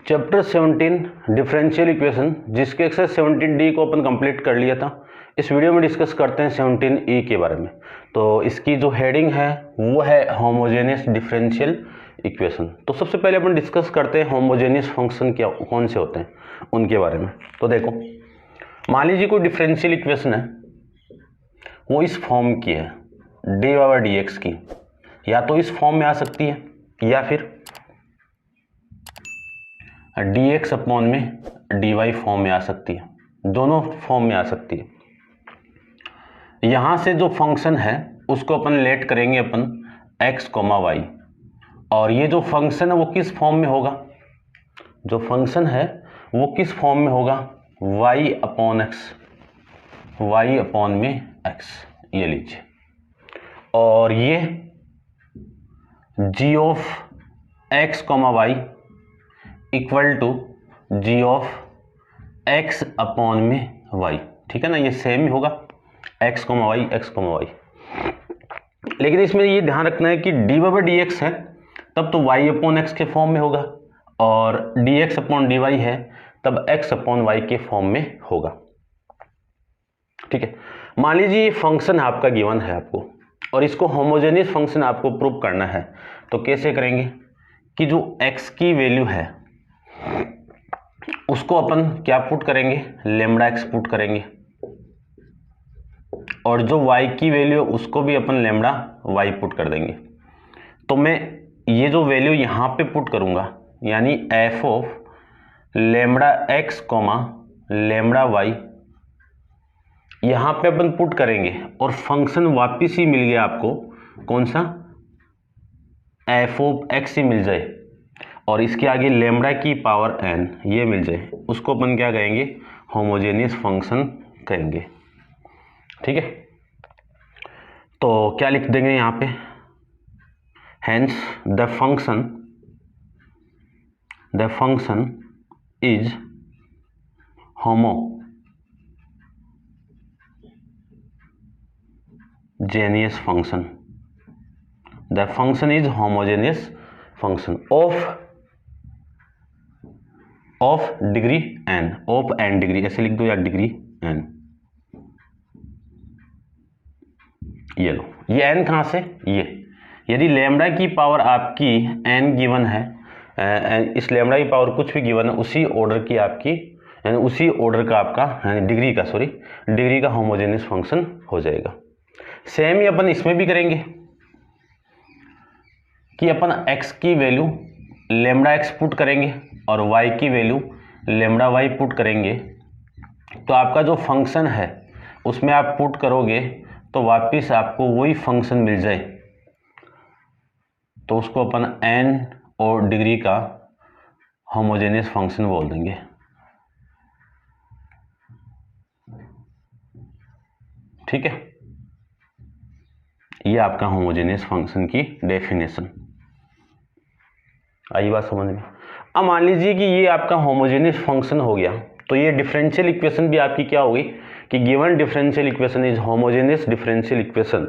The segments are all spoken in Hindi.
चैप्टर 17 डिफरेंशियल इक्वेशन, जिसके एक्सरसाइज 17D को अपन कंप्लीट कर लिया था। इस वीडियो में डिस्कस करते हैं 17E के बारे में। तो इसकी जो हेडिंग है वो है होमोजेनियस डिफरेंशियल इक्वेशन। तो सबसे पहले अपन डिस्कस करते हैं होमोजेनियस फंक्शन क्या कौन से होते हैं उनके बारे में। तो देखो, मान लीजिए कोई डिफरेंशियल इक्वेशन है, वो इस फॉर्म की है dy/dx की, या तो इस फॉर्म में आ सकती है या फिर dx अपॉन में dy फॉर्म में आ सकती है, दोनों फॉर्म में आ सकती है। यहां से जो फंक्शन है उसको अपन लेट करेंगे अपन x, y, और ये जो फंक्शन है वो किस फॉर्म में होगा, जो फंक्शन है वो किस फॉर्म में होगा, y upon x, y upon में x, ये लीजिए। और ये g of x, y equal to g of x upon में y, ठीक है ना, ये सेम ही होगा x, y। लेकिन इसमें ये ध्यान रखना है कि dy/dx है तब तो y अपॉन x के फॉर्म में होगा, और dx अपॉन dy है तब x अपॉन y के फॉर्म में होगा। ठीक है, मान लीजिए ये फंक्शन आपका गिवन है आपको, और इसको होमोजेनियस फंक्शन आपको प्रूव करना है। तो कैसे करेंगे कि जो x की वैल्यू है उसको अपन क्या पुट करेंगे, लेमडा x पुट करेंगे, और जो y की वैल्यू उसको भी अपन लेमडा y पुट कर देंगे। तो मैं ये जो वैल्यू यहाँ पे पुट करूँगा, यानी f of lambda x, lambda y, यहाँ पे अपन पुट करेंगे और फंक्शन वापिस ही मिल गया आपको, कौन सा, f ऑफ x ही मिल जाए, और इसके आगे लेमडा की पावर n ये मिल जाए, उसको अपन क्या कहेंगे, होमोजेनियस फंक्शन कहेंगे। ठीक है, तो क्या लिख देंगे यहाँ पे, hence the function is homogeneous function, the function is homogeneous function of degree n, of n degree, ऐसे लिख दो, या डिग्री n। ये लो, ये n कहाँ से, ये यदि लेमडा की पावर आपकी n गिवन है, इस लेमडा की पावर कुछ भी गिवन है, उसी ऑर्डर की आपकी, यानी उसी ऑर्डर का आपका, यानी डिग्री का होमोजेनियस फंक्शन हो जाएगा। सेम ही अपन इसमें भी करेंगे कि अपन x की वैल्यू लेमडा x पुट करेंगे और y की वैल्यू लेमडा y पुट करेंगे। तो आपका जो फंक्शन है उसमें आप पुट करोगे तो वापिस आपको वही फंक्शन मिल जाए, तो उसको अपन n और डिग्री का होमोजेनियस फंक्शन बोल देंगे। ठीक है, ये आपका होमोजेनियस फंक्शन की डेफिनेशन आई बात समझ में। अब मान लीजिए कि ये आपका होमोजेनियस फंक्शन हो गया, तो ये डिफरेंशियल इक्वेशन भी आपकी क्या होगी कि given differential equation is homogeneous differential equation.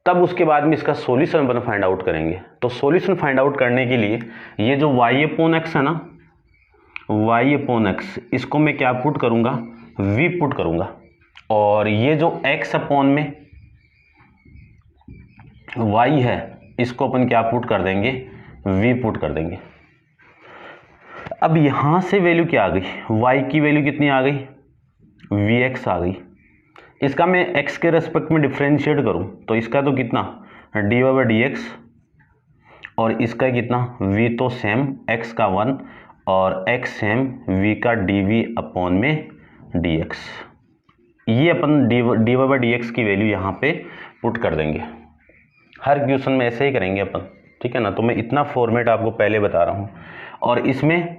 तब उसके बाद में इसका सॉल्यूशन अपन फाइंड आउट करेंगे। तो सॉल्यूशन फाइंड आउट करने के लिए ये जो y अपॉन x है ना, y अपॉन x, इसको मैं क्या पुट करूंगा, v पुट करूंगा, और ये जो x अपॉन में y है इसको अपन क्या पुट कर देंगे, v पुट कर देंगे। अब यहां से वैल्यू क्या आ गई, y की वैल्यू कितनी आ गई, vx आ गई। इसका मैं x के रेस्पेक्ट में डिफरेंशिएट करूं तो इसका तो कितना dy/dx, और इसका कितना v, तो सेम x का 1 और x सेम v का dv अपॉन में dx। ये अपन dy/dx की वैल्यू यहाँ पे पुट कर देंगे। हर क्वेश्चन में ऐसे ही करेंगे अपन, ठीक है ना। तो मैं इतना फॉर्मेट आपको पहले बता रहा हूँ, और इसमें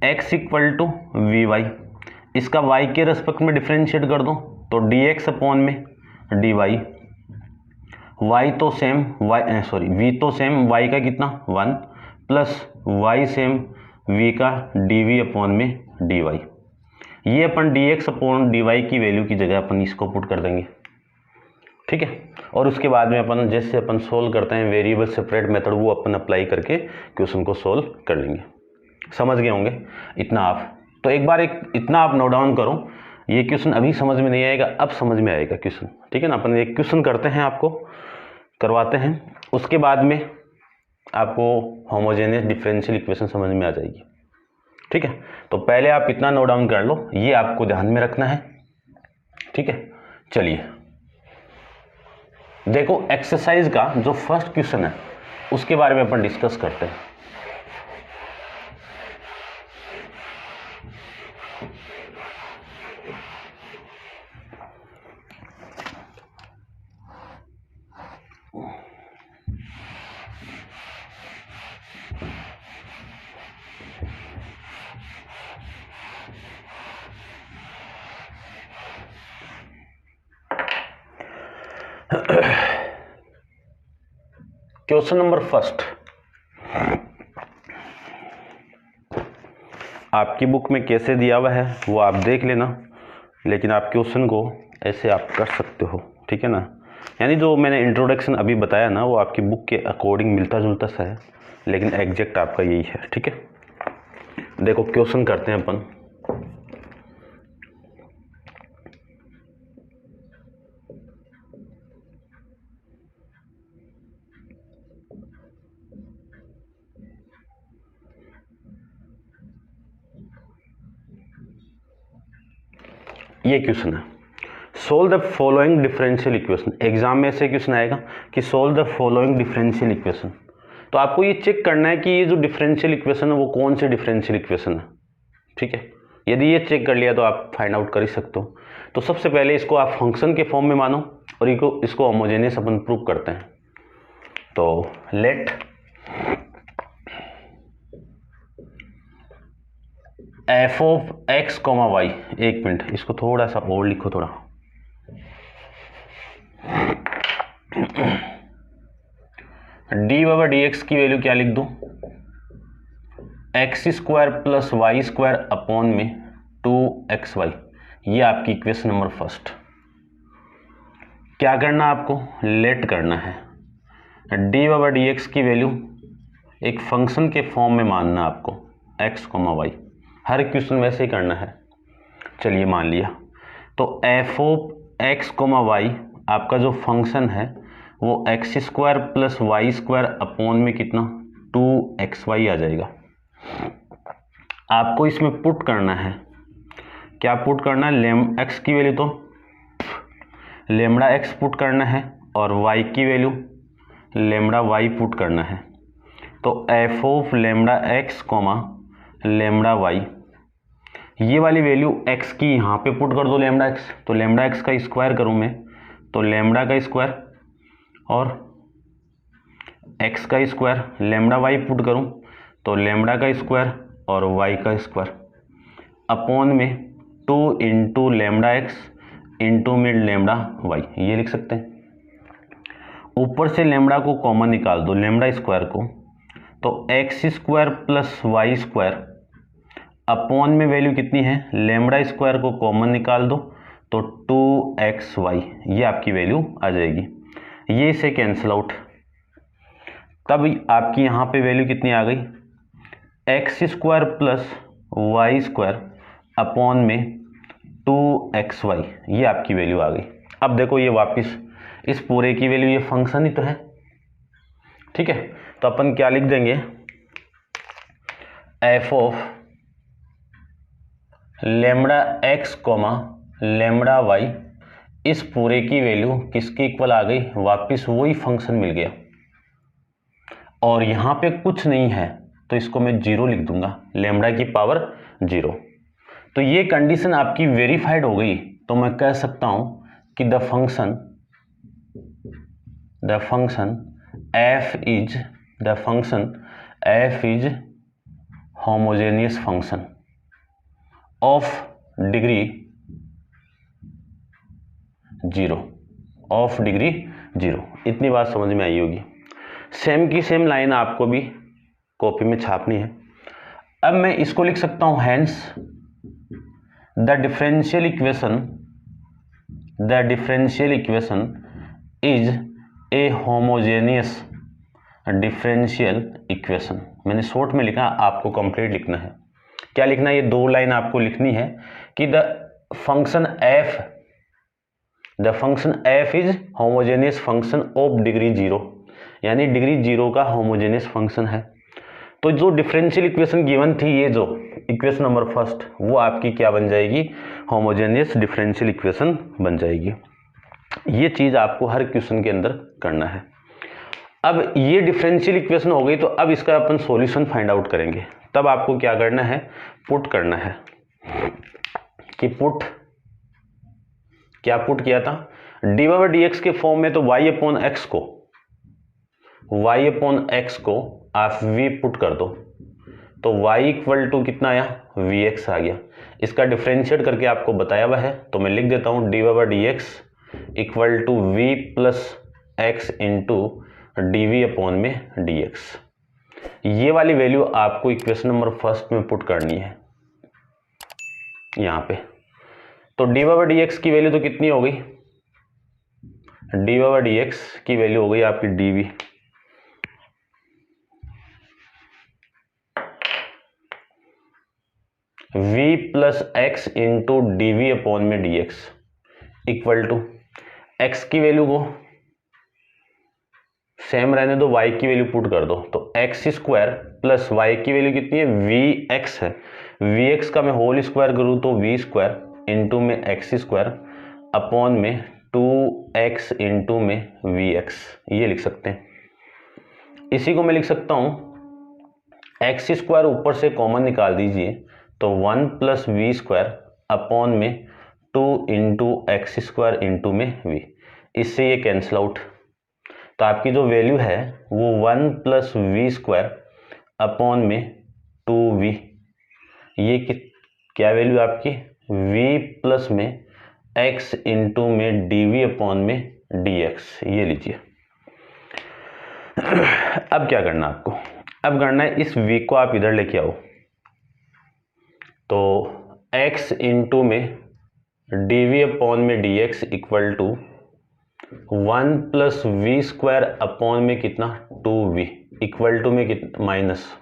x equal to v y, इसका y के रेस्पेक्ट में डिफरेंशिएट कर दो तो dx अपॉन में dy, y तो सेम v तो सेम y का कितना 1 प्लस y सेम v का dv अपॉन में dy। ये अपन dx अपॉन dy की वैल्यू की जगह अपन इसको पुट कर देंगे। ठीक है, और उसके बाद में अपन जैसे अपन सोल्व करते हैं वेरिएबल सेपरेट मेथड, वो अपन अप्लाई करके क्वेश्चन को सोल्व कर लेंगे। समझ गए होंगे इतना आप। तो एक बार इतना आप नोट डाउन करो। ये क्वेश्चन अभी समझ में नहीं आएगा, अब समझ में आएगा क्वेश्चन, ठीक है ना। अपन एक क्वेश्चन करते हैं, आपको करवाते हैं, उसके बाद में आपको होमोजेनियस डिफरेंशियल इक्वेशन समझ में आ जाएगी, ठीक है। तो पहले आप इतना नोट डाउन कर लो, ये आपको ध्यान में रखना है, ठीक है। चलिए देखो, एक्सरसाइज का जो फर्स्ट क्वेश्चन है उसके बारे में अपन डिस्कस करते हैं। क्वेश्चन नंबर फर्स्ट, आपकी बुक में कैसे दिया हुआ है वो आप देख लेना, लेकिन आप क्वेश्चन को ऐसे आप कर सकते हो, ठीक है ना। यानी जो मैंने इंट्रोडक्शन अभी बताया ना, वो आपकी बुक के अकॉर्डिंग मिलता जुलता सा है, लेकिन एग्जैक्ट आपका यही है, ठीक है। देखो क्वेश्चन करते हैं अपन। ये क्वेश्चन है, solve the following differential equation. Exam में ऐसे क्वेश्चन आएगा कि solve the following differential equation. तो आपको ये चेक करना है कि ये जो डिफरेंशियल इक्वेशन है वो कौन से डिफरेंशियल इक्वेशन है, ठीक है। यदि ये चेक कर लिया तो आप फाइंड आउट कर ही सकते हो। तो सबसे पहले इसको आप फंक्शन के फॉर्म में मानो और इसको होमोजेनियस अपन प्रूव करते हैं। तो let f of x comma y, एक मिनट इसको थोड़ा सा और लिखो, थोड़ा डी बाई डी एक्स की वैल्यू क्या लिख दूं, x square plus y square upon में 2xy। ये आपकी इक्वेशन नंबर फर्स्ट। क्या करना आपको, लेट करना है डी बाई डी एक्स की वैल्यू एक फंक्शन के फॉर्म में मानना आपको, एक्स कॉमा वाई। हर क्वेश्चन वैसे ही करना है। चलिए मान लिया, तो f of x comma y आपका जो फंक्शन है वो x square plus y square upon में कितना 2xy आ जाएगा। आपको इसमें पुट करना है, क्या पुट करना है, लेम एक्स की वैल्यू तो लेमड़ा एक्स पुट करना है और वाई की वैल्यू लेमड़ा वाई पुट करना है। तो f of lambda x comma lambda y, ये वाली वैल्यू x की यहाँ पे पुट कर दो लेमड़ा एक्स। तो लेमड़ा एक्स का स्क्वायर करूँ मैं तो लेमड़ा का स्क्वायर और x का स्क्वायर, लेमड़ा वाई पुट करूँ तो लेमड़ा का स्क्वायर और y का स्क्वायर अपॉन में 2 इंटू लेमड़ा एक्स इंटू में लेमड़ा वाई, ये लिख सकते हैं। ऊपर से लेमड़ा को कॉमन निकाल दो, लेमड़ा स्क्वायर को, तो x square plus y square upon में वैल्यू कितनी है, लेमड़ा स्क्वायर को कॉमन निकाल दो तो 2xy, ये आपकी वैल्यू आ जाएगी। ये इसे कैंसिल आउट, तब आपकी यहाँ पे वैल्यू कितनी आ गई, x square plus y square upon में 2xy, ये आपकी वैल्यू आ गई। अब देखो ये वापस इस पूरे की वैल्यू, ये फंक्शन ही तो है, ठीक है। तो अपन क्या लिख देंगे, f of lambda x comma lambda y, इस पूरे की वैल्यू किसके इक्वल आ गई, वापस वही फंक्शन मिल गया। और यहाँ पे कुछ नहीं है तो इसको मैं 0 लिख दूंगा, लेमड़ा की पावर 0। तो ये कंडीशन आपकी वेरीफाइड हो गई। तो मैं कह सकता हूं कि the function F is homogeneous function of degree 0। इतनी बात समझ में आई होगी। सेम की सेम लाइन आपको भी कॉपी में छापनी है। अब मैं इसको लिख सकता हूं, hence the differential equation is a homogeneous differential equation. मैंने शॉर्ट में लिखा, आपको कंप्लीट लिखना है। क्या लिखना है, ये 2 लाइन आपको लिखनी है कि the function f is homogeneous function of degree 0, यानी डिग्री 0 का होमोजेनियस फंक्शन है। तो जो डिफरेंशियल इक्वेशन गिवन थी, ये जो इक्वेशन नंबर फर्स्ट, वो आपकी क्या बन जाएगी, होमोजेनियस डिफरेंशियल इक्वेशन बन जाएगी। ये चीज़ आपको हर क्वेश्चन के अंदर करना है। अब ये डिफरेंशियल इक्वेशन हो गई, तो अब इसका अपन सॉल्यूशन फाइंड आउट करेंगे। तब आपको क्या करना है, पुट करना है कि क्या पुट किया था, dy/dx के फॉर्म में तो y/x को आप v पुट कर दो, तो y इक्वल टू कितना आया, vx आ गया। इसका डिफरेंशिएट करके आपको बताया हुआ है, तो मैं लिख देता हूँ dy/dx equal to v plus x into dv/dx। ये वाली वैल्यू आपको इक्वेशन नंबर फर्स्ट में पुट करनी है यहाँ पे। तो dy/dx की वैल्यू तो कितनी हो गई, dy/dx की वैल्यू हो गई आपकी dv, v plus x into dv/dx equal to x की वैल्यू को सेम रहने दो, y की वैल्यू पुट कर दो, तो x स्क्वायर प्लस y की वैल्यू कितनी है, vx है। vx का मैं होल स्क्वायर करूँ तो v स्क्वायर इंटू में एक्स स्क्वायर अपॉन में 2x इंटू में vx, ये लिख सकते हैं। इसी को मैं लिख सकता हूँ एक्स स्क्वायर ऊपर से कॉमन निकाल दीजिए, तो 1 प्लस वी स्क्वायर अपॉन में 2 इंटू एक्स स्क्वायर इंटू में v, इससे ये कैंसिल आउट। तो आपकी जो वैल्यू है वो 1 प्लस वी स्क्वायर अपॉन में 2v, ये क्या वैल्यू आपकी, v प्लस में x इंटू में dv अपॉन में dx, ये लीजिए। अब क्या करना आपको, अब करना है इस v को आप इधर लेके आओ, तो x इंटू में dv अपॉन में dx equal to 1 plus v square upon में कितना 2v इक्वल टू में कितना माइनस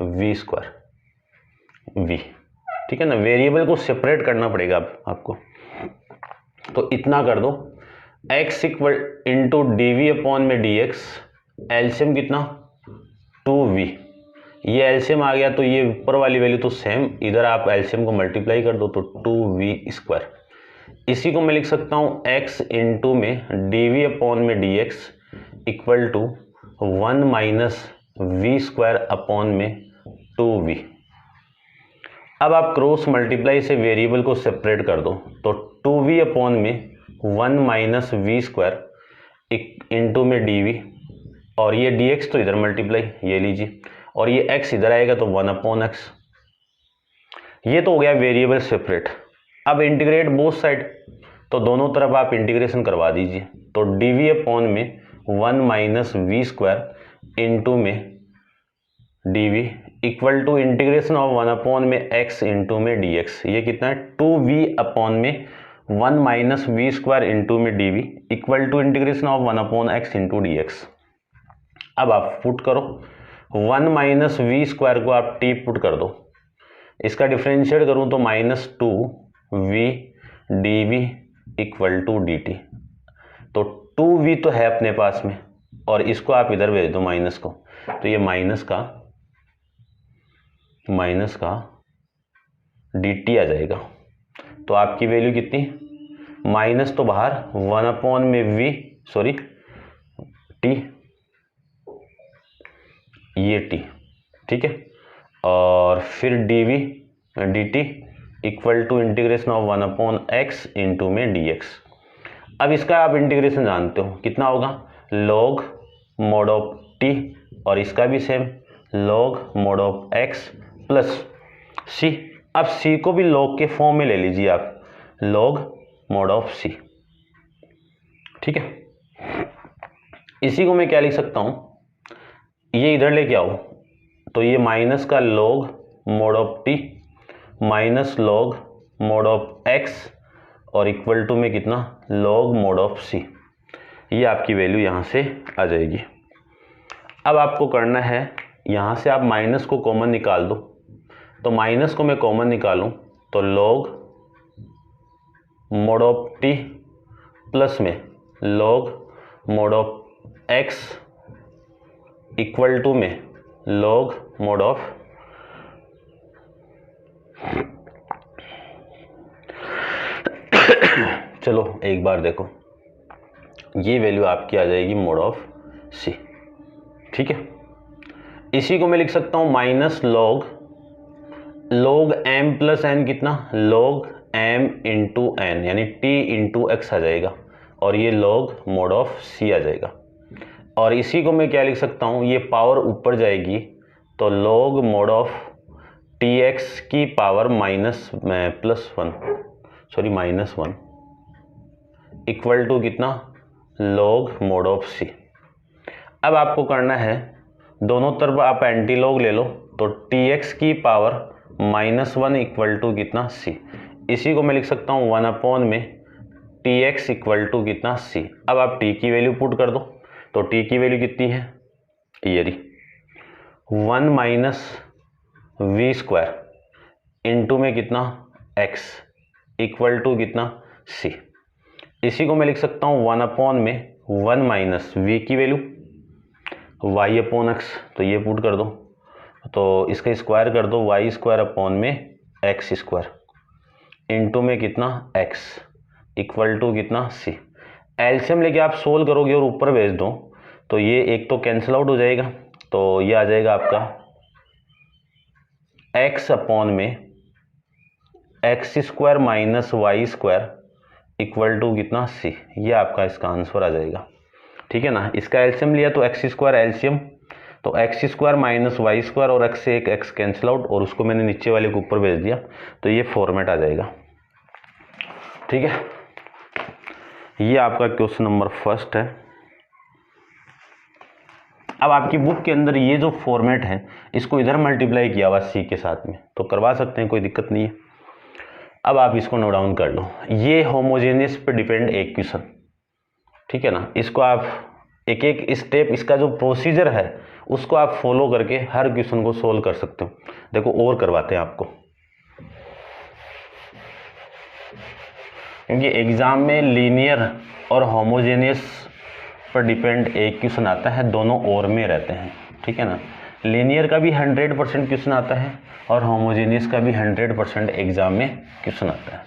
वी स्क्वायर v, ठीक है ना। वेरिएबल को सेपरेट करना पड़ेगा अब आपको, तो इतना कर दो x equal into D upon में dx, एलसीएम कितना 2v, ये एलसीएम आ गया, तो ये ऊपर वाली वैल्यू तो सेम, इधर आप एलसीएम को मल्टीप्लाई कर दो तो 2v स्क्वायर। इसी को मैं लिख सकता हूँ x इंटू में dv अपॉन में dx equal to 1 minus v square upon में 2v। अब आप क्रॉस मल्टीप्लाई से वेरिएबल को सेपरेट कर दो, तो 2v अपॉन में 1 माइनस वी स्क्वायर इंटू में dv, और ये dx तो इधर मल्टीप्लाई, ये लीजिए, और ये x इधर आएगा तो 1 अपॉन x। ये तो हो गया वेरिएबल सेपरेट। अब इंटीग्रेट बोथ साइड, तो दोनों तरफ आप इंटीग्रेशन करवा दीजिए, तो dv अपॉन में 1 माइनस वी स्क्वायर इंटू में dv equal to integration of 1 upon में x इंटू में dx, ये कितना है 2v अपॉन में 1 माइनस वी स्क्वायर इंटू में dv equal to integration of 1 upon x into dx। अब आप पुट करो, 1 माइनस वी स्क्वायर को आप t पुट कर दो, इसका डिफरेंशिएट करूं तो minus 2v dv equal to dt, तो 2v तो है अपने पास में, और इसको आप इधर भेज दो माइनस को, तो ये माइनस का dt आ जाएगा। तो आपकी वैल्यू कितनी, माइनस तो बाहर 1 अपॉन में t, ये t, ठीक है, और फिर dv dt equal to integration of 1 upon x into में dx। अब इसका आप इंटीग्रेशन जानते हो कितना होगा, log mod ऑफ t, और इसका भी same log mod of x plus c। अब c को भी log के फॉर्म में ले लीजिए आप, log mod ऑफ c, ठीक है। इसी को मैं क्या लिख सकता हूं, ये इधर लेके आओ, तो ये माइनस का log mod of t minus log mod of x और इक्वल टू में कितना log mod ऑफ c। ये आपकी वैल्यू यहाँ से आ जाएगी। अब आपको करना है, यहाँ से आप माइनस को कॉमन निकाल दो, तो माइनस को मैं कॉमन निकालूं तो log mod of t plus में log mod of x equal to में log mod ऑफ चलो एक बार देखो, ये वैल्यू आपकी आ जाएगी mod ऑफ c। ठीक है, इसी को मैं लिख सकता हूं minus log m plus n, कितना log m इंटू n, यानी t इंटू एक्स आ जाएगा, और ये log mod ऑफ c आ जाएगा। और इसी को मैं क्या लिख सकता हूँ, ये पावर ऊपर जाएगी तो log mod ऑफ tx की power minus one equal to कितना, log mod ऑफ c। अब आपको करना है, दोनों तरफ आप एंटी लॉग ले लो, तो tx की पावर -1 इक्वल टू कितना, c। इसी को मैं लिख सकता हूँ 1 अपॉन में tx इक्वल टू कितना, c। अब आप t की वैल्यू पुट कर दो, तो t की वैल्यू कितनी है, ये रही 1 माइनस वी स्क्वायर इंटू में कितना, x इक्वल टू कितना, c। इसी को मैं लिख सकता हूँ 1 अपॉन में 1 माइनस वी की वैल्यू y अपॉन एक्स, तो ये पुट कर दो, तो इसका स्क्वायर कर दो, y स्क्वायर अपॉन में एक्स स्क्वायर इंटू में कितना, x इक्वल टू कितना, c। एलसीएम लेके आप सोल्व करोगे और ऊपर भेज दो, तो ये एक तो कैंसिल आउट हो जाएगा, तो ये आ जाएगा आपका x अपॉन में x square minus y square equal to कितना, c। ये आपका इसका आंसर आ जाएगा। ठीक है ना, इसका एलसीएम लिया तो एक्स स्क्वायर एलसीएम, तो x square minus y square और एक्स से एक एक्स कैंसिल आउट, और उसको मैंने नीचे वाले के ऊपर भेज दिया, तो ये फॉर्मेट आ जाएगा। ठीक है, ये आपका क्वेश्चन नंबर फर्स्ट है। अब आपकी बुक के अंदर ये जो फॉर्मेट है, इसको इधर मल्टीप्लाई किया हुआ सी के साथ में, तो करवा सकते हैं, कोई दिक्कत नहीं है। अब आप इसको नोट डाउन कर लो, ये होमोजेनियस पे डिपेंड एक क्वेश्चन। ठीक है ना, इसको आप एक एक स्टेप, इसका जो प्रोसीजर है उसको आप फॉलो करके हर क्वेश्चन को सोल्व कर सकते हो। देखो और करवाते हैं आपको, क्योंकि एग्जाम में लीनियर और होमोजेनियस पर डिपेंड एक क्वेश्चन आता है, दोनों और में रहते हैं। ठीक है ना, लीनियर का भी 100% क्वेश्चन आता है और होमोजेनियस का भी 100% एग्जाम में क्वेश्चन आता है।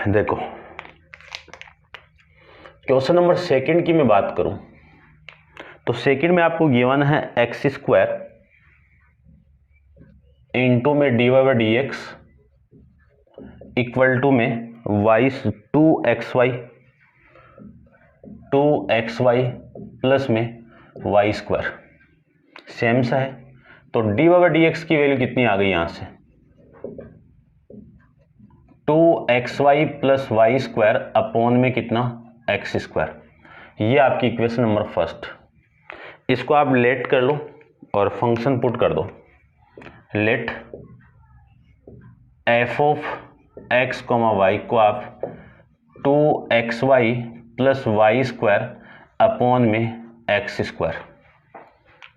देखो क्वेश्चन नंबर सेकंड की मैं बात करूं, तो सेकंड में आपको गिवन है एक्स स्क्वायर इंटू में d y by d x equal to में वाई 2xy प्लस में वाई स्क्वायर, सेम सा है। तो d y by d x की वैल्यू कितनी आ गई, यहां से 2xy plus y square upon में कितना, एक्स स्क्वायर। ये आपकी इक्वेशन नंबर फर्स्ट। इसको आप लेट कर लो और फंक्शन पुट कर दो, let f of x comma y को आप 2xy plus y square upon में एक्स स्क्वायर।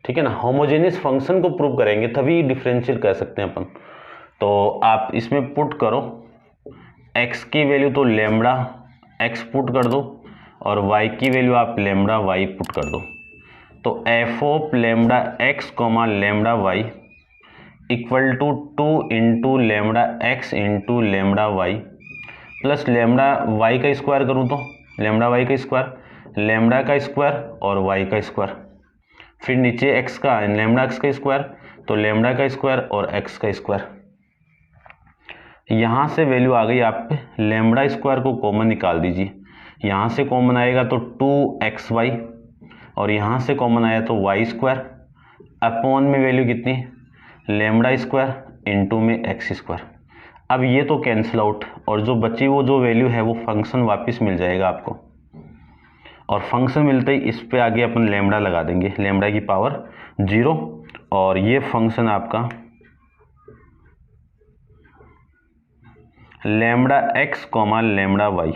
ठीक है ना, होमोजेनियस फंक्शन को प्रूव करेंगे तभी डिफरेंशियल कर सकते हैं अपन। तो आप इसमें पुट करो x की वैल्यू तो लेमड़ा x पुट कर दो, और y की वैल्यू आप लेमड़ा y पुट कर दो। तो f of lambda x comma lambda y equal to 2 into lambda x into lambda y plus lambda y का स्क्वायर करूँ तो लेमड़ा वाई का स्क्वायर, लेमड़ा का स्क्वायर और वाई का स्क्वायर, फिर नीचे एक्स का लेमड़ा एक्स का स्क्वायर, तो लेमड़ा का स्क्वायर और एक्स का स्क्वायर। यहाँ से वैल्यू आ गई आप पे, लेमड़ा स्क्वायर को कॉमन निकाल दीजिए, यहाँ से कॉमन आएगा तो 2xy और यहाँ से कॉमन आया तो वाई स्क्वायर अपॉन में वैल्यू कितनी, लेमड़ा स्क्वायर इंटू में एक्स स्क्वायर। अब ये तो कैंसिल आउट, और जो बची वो जो वैल्यू है वो फंक्शन वापस मिल जाएगा आपको, और फंक्शन मिलते ही इस पे आगे अपन लेमड़ा लगा देंगे, लेमड़ा की पावर 0, और ये फंक्शन आपका lambda x comma lambda y.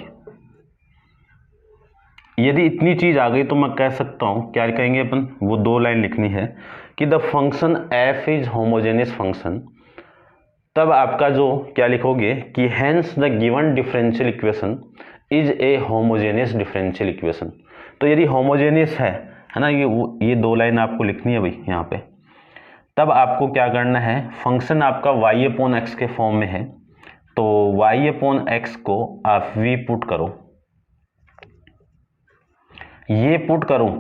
यदि इतनी चीज आ गई तो मैं कह सकता हूं, क्या कहेंगे अपन, वो 2 लाइन लिखनी है कि the function F is homogeneous function. तब आपका जो क्या लिखोगे कि hence the given differential equation is a homogeneous differential equation. तो यदि होमोजेनियस है ना, ये 2 लाइन आपको लिखनी है भाई यहाँ पे। तब आपको क्या करना है, फंक्शन आपका y अपॉन एक्स के फॉर्म में है, तो y अपॉन एक्स को आप v पुट करो। ये पुट करूं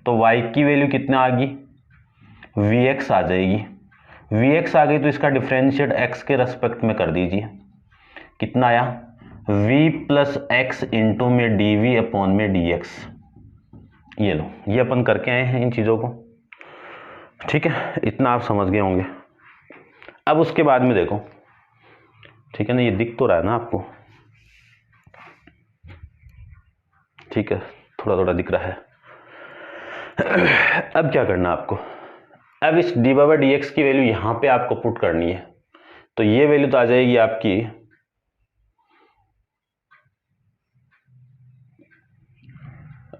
तो y की वैल्यू कितना आ गई, vx आ जाएगी। vx आ गई तो इसका डिफरेंशिएट x के रेस्पेक्ट में कर दीजिए। कितना आया, v प्लस एक्स इंटू में dv अपॉन में dx। ये लो, ये अपन करके आए हैं इन चीजों को, ठीक है, इतना आप समझ गए होंगे। अब उसके बाद में देखो, ठीक है ना, ये दिख तो रहा है ना आपको, ठीक है, थोड़ा थोड़ा दिख रहा है। अब क्या करना आपको, अब इस डी बाई डी एक्स की वैल्यू यहां पे आपको पुट करनी है। तो ये वैल्यू तो आ जाएगी आपकी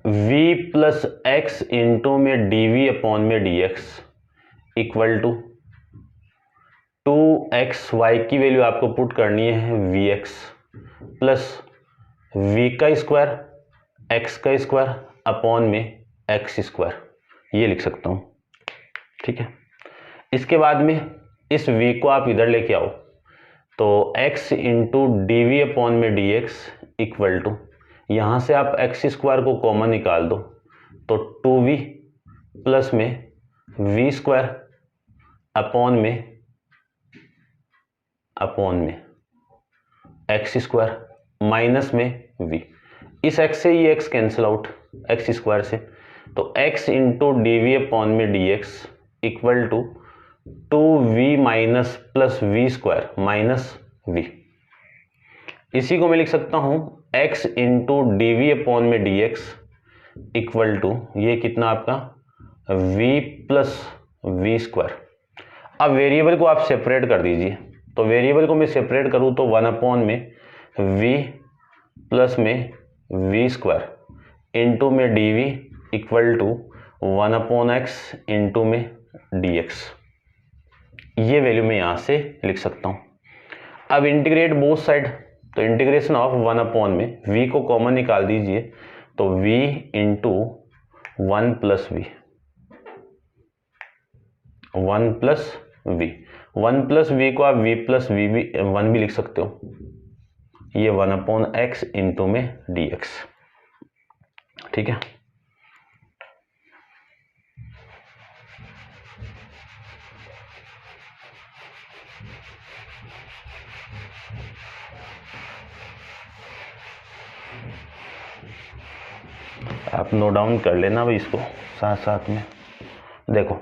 v प्लस एक्स इंटू में dv अपॉन में dx इक्वल टू 2xy की वैल्यू आपको पुट करनी है vx प्लस v का स्क्वायर x का स्क्वायर अपॉन में x स्क्वायर, ये लिख सकता हूं, ठीक है। इसके बाद में इस v को आप इधर लेके आओ, तो x into d v upon में dx इक्वल टू, यहां से आप x स्क्वायर को कॉमन निकाल दो, तो 2v प्लस में v स्क्वायर अपॉन में x स्क्वायर माइनस में v। इस x से ये x cancel out x square से, तो x into d v upon में dx equal to 2v minus plus v square minus v। इसी को मैं लिख सकता हूं x into d v upon में dx इक्वल टू, ये कितना आपका v प्लस v स्क्वायर। अब वेरिएबल को आप सेपरेट कर दीजिए, तो वेरिएबल को मैं सेपरेट करूं तो 1 अपॉन में v प्लस में v स्क्वायर इंटू में dv equal to 1 upon x into में dx। ये वैल्यू मैं यहां से लिख सकता हूं। अब इंटीग्रेट बोथ साइड, तो इंटीग्रेशन ऑफ 1 अपॉन में v को कॉमन निकाल दीजिए, तो v into 1 plus v, 1 plus v, 1 plus v को आप v प्लस वी भी 1 भी लिख सकते हो, ये 1 अपॉन एक्स इंटू में dx, ठीक है। आप नोट डाउन कर लेना भाई इसको साथ साथ में। देखो,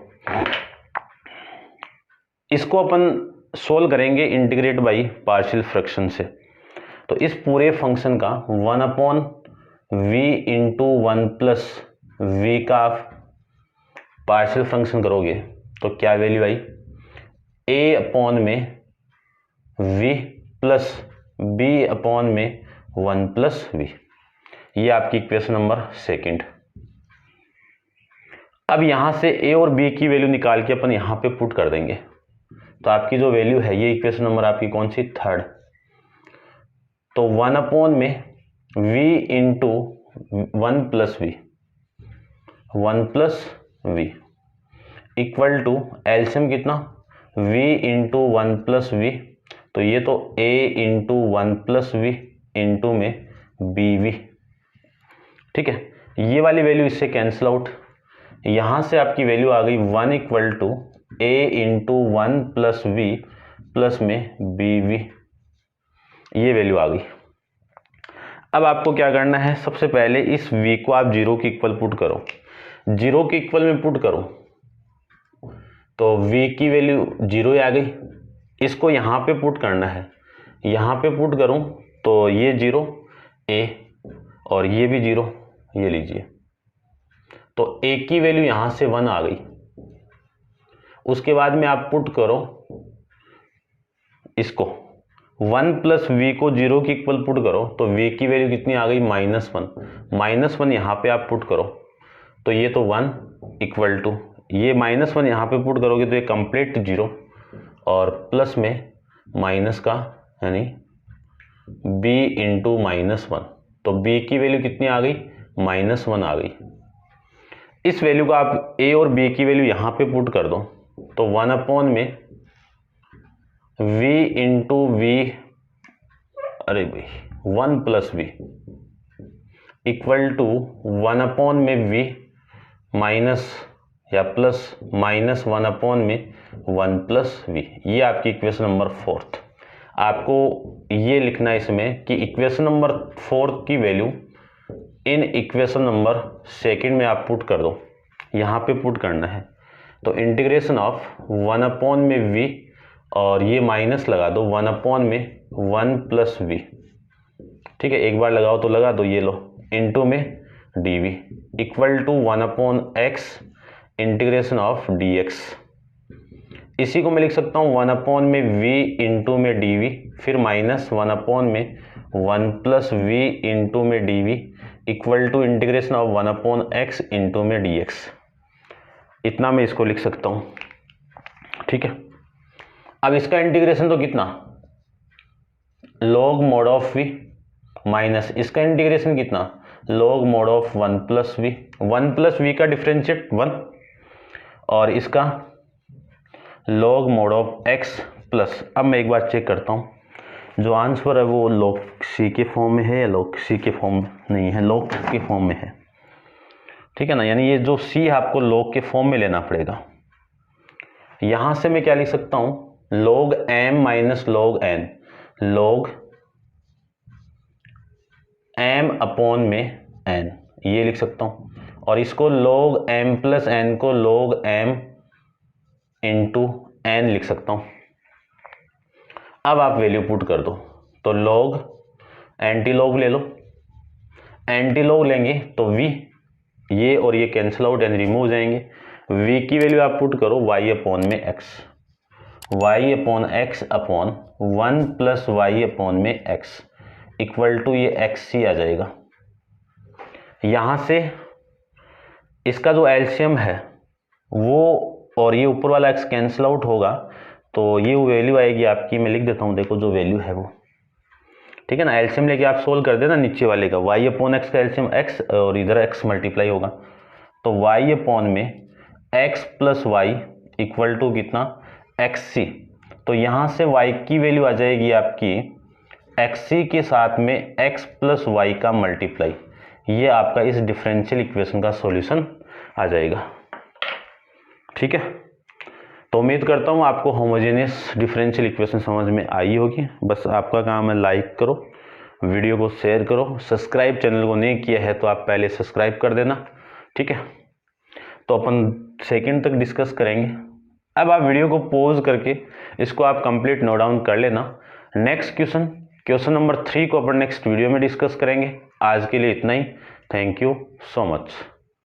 इसको अपन सोल्व करेंगे इंटीग्रेट बाई पार्शियल फ्रैक्शन से। तो इस पूरे फंक्शन का 1 upon v into 1 plus v का आप पार्शियल फंक्शन करोगे तो क्या वैल्यू आई, a अपॉन में v प्लस b अपॉन में 1 प्लस v। ये आपकी इक्वेशन नंबर 2। अब यहां से a और b की वैल्यू निकाल के अपन यहां पे पुट कर देंगे, तो आपकी जो वैल्यू है, ये इक्वेशन नंबर आपकी कौन सी, 3rd। तो 1 अपॉन में v into 1 plus v, 1 plus v equal to LCM कितना, v इंटू 1 प्लस वी, तो ये तो a into 1 plus v into में bv, ठीक है। ये वाली वैल्यू इससे कैंसिल आउट, यहां से आपकी वैल्यू आ गई 1 equal to a into 1 plus v plus में bv, ये वैल्यू आ गई। अब आपको क्या करना है, सबसे पहले इस v को आप 0 के इक्वल पुट करो, 0 के इक्वल में पुट करो तो v की वैल्यू 0 आ गई। इसको यहां पे पुट करना है, यहां पे पुट करूं तो ये 0 a और ये भी 0, ये लीजिए, तो a की वैल्यू यहां से 1 आ गई। उसके बाद में आप पुट करो इसको 1 प्लस वी को 0 के इक्वल पुट करो तो वी की वैल्यू कितनी आ गई -1। -1 यहाँ पे आप पुट करो तो ये तो 1 इक्वल टू ये -1 यहाँ पे पुट करोगे तो ये कंप्लीट 0 और प्लस में माइनस का यानी b इंटू -1 तो b की वैल्यू कितनी आ गई -1 आ गई। इस वैल्यू का आप a और b की वैल्यू यहाँ पे पुट कर दो तो 1 में v इंटू वी, अरे भाई 1 प्लस वी इक्वल टू 1 में v माइनस या प्लस -1 में 1 प्लस वी। ये आपकी इक्वेशन नंबर 4। आपको ये लिखना है इसमें कि इक्वेशन नंबर 4 की वैल्यू इन इक्वेशन नंबर 2 में आप पुट कर दो, यहाँ पे पुट करना है। तो इंटीग्रेशन ऑफ 1 में v और ये माइनस लगा दो 1 में 1 प्लस वी। ठीक है, एक बार लगाओ तो लगा दो, ये लो इंटू में dv equal to 1/x integration of dx। इसी को मैं लिख सकता हूँ 1 में v इंटू में dv फिर माइनस 1 में 1 प्लस वी इंटू में dv equal to integration of 1/x into में dx। इतना मैं इसको लिख सकता हूँ। ठीक है, अब इसका इंटीग्रेशन तो कितना log mod of v minus इसका इंटीग्रेशन कितना log mod of 1 plus v. 1 plus v का डिफरेंशिएट 1 और इसका log mod of x plus. अब मैं एक बार चेक करता हूँ जो आंसर है वो log c के फॉर्म में है या log c के फॉर्म में नहीं है, log के फॉर्म में है। ठीक है ना, यानी ये जो c आपको log के फॉर्म में लेना पड़ेगा। यहां से मैं क्या लिख सकता हूं log m minus log n, log m upon में n, ये लिख सकता हूं। और इसको log m प्लस n को log m इंटू n लिख सकता हूं। अब आप वैल्यू पुट कर दो तो log एंटी लॉग ले लो, एंटी लॉग लेंगे तो v, ये और ये कैंसिल आउट यानी रिमूव हो जाएंगे। v की वैल्यू आप पुट करो y अपॉन में x, y upon x upon 1 plus y upon में x इक्वल टू ये xc आ जाएगा। यहाँ से इसका जो एलसीएम है वो और ये ऊपर वाला x कैंसिल आउट होगा तो ये वैल्यू आएगी आपकी, मैं लिख देता हूँ, देखो जो वैल्यू है वो। ठीक है ना, एलसीएम लेके आप सोल्व कर देना नीचे वाले का, y अपॉन x का एलसीएम x और इधर x मल्टीप्लाई होगा तो y अपॉन में x plus y equal to कितना xc। तो यहाँ से y की वैल्यू आ जाएगी आपकी xc के साथ में x प्लस वाई का मल्टीप्लाई। ये आपका इस डिफरेंशियल इक्वेशन का सॉल्यूशन आ जाएगा। ठीक है, तो उम्मीद करता हूँ आपको होमोजेनियस डिफरेंशियल इक्वेशन समझ में आई होगी। बस आपका काम है लाइक करो, वीडियो को शेयर करो, सब्सक्राइब चैनल को नहीं किया है तो आप पहले सब्सक्राइब कर देना। ठीक है, तो अपन सेकंड तक डिस्कस करेंगे। अब आप वीडियो को पॉज करके इसको आप कंप्लीट नोट डाउन कर लेना। नेक्स्ट क्वेश्चन नंबर 3 को अपन नेक्स्ट वीडियो में डिस्कस करेंगे। आज के लिए इतना ही। Thank you so much.